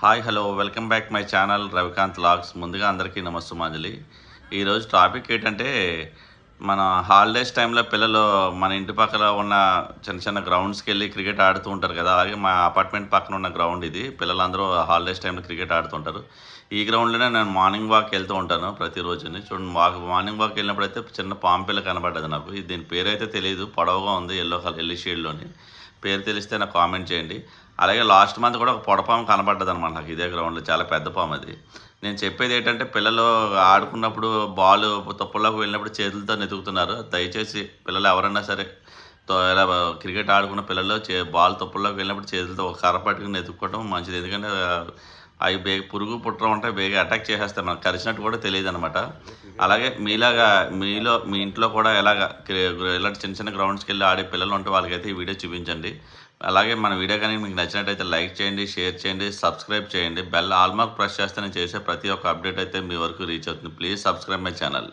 Hi hello welcome back my channel Ravikanth vlogs. ముందుగా అందరికీ నమస్తమాంజలి. ఈరోజు టాపిక్ ఏంటంటే, మన హాలిడేస్ టైంలో పిల్లలు మన ఇంటి పక్కన ఉన్న చిన్న చిన్న గ్రౌండ్స్కి వెళ్ళి క్రికెట్ ఆడుతూ ఉంటారు కదా. అలాగే మా అపార్ట్మెంట్ పక్కన ఉన్న గ్రౌండ్ ఇది. పిల్లలందరూ హాలిడేస్ టైంలో క్రికెట్ ఆడుతుంటారు. ఈ గ్రౌండ్లోనే నేను మార్నింగ్ వాక్ వెళ్తూ ఉంటాను ప్రతిరోజుని. చూడండి, మార్నింగ్ వాక్ వెళ్ళినప్పుడు అయితే చిన్న పాము పిల్ల కనబడ్డది నాకు. దీని పేరు అయితే తెలియదు, పొడవుగా ఉంది, ఎల్లో షేడ్లోని. పేరు తెలిస్తే నాకు కామెంట్ చేయండి. అలాగే లాస్ట్ మంత్ కూడా ఒక పొడపాము కనబడ్డది అనమాట నాకు ఇదే గ్రౌండ్లో. చాలా పెద్ద పాము అది. నేను చెప్పేది ఏంటంటే, పిల్లలు ఆడుకున్నప్పుడు బాల్ తుప్పల్లోకి వెళ్ళినప్పుడు చేతులతో నెతుకుతున్నారు. దయచేసి పిల్లలు ఎవరైనా సరే ఇలా క్రికెట్ ఆడుకున్న పిల్లలు బాల్ తుప్పల్లోకి వెళ్ళినప్పుడు చేతులతో ఒక కర్ర పట్టుకుని నెతుక్కోవడం మంచిది. ఎందుకంటే అవి పురుగు పుట్ర ఉంటాయి, బేగా అటాక్ చేసేస్తాయి, మనకు కరిచినట్టు కూడా తెలియదు అనమాట. అలాగే మీలాగా మీ ఇంట్లో కూడా ఇలాంటి చిన్న చిన్న గ్రౌండ్స్కి వెళ్ళి ఆడే పిల్లలు ఉంటే వాళ్ళకైతే ఈ వీడియో చూపించండి. అలాగే మన వీడియో కానీ మీకు నచ్చినట్టయితే లైక్ చేయండి, షేర్ చేయండి, సబ్స్క్రైబ్ చేయండి. బెల్ ఆల్ మార్క్ ప్రెస్ చేస్తే నేను చేసే ప్రతి ఒక్క అప్డేట్ అయితే మీ వరకు రీచ్ అవుతుంది. Please subscribe my channel.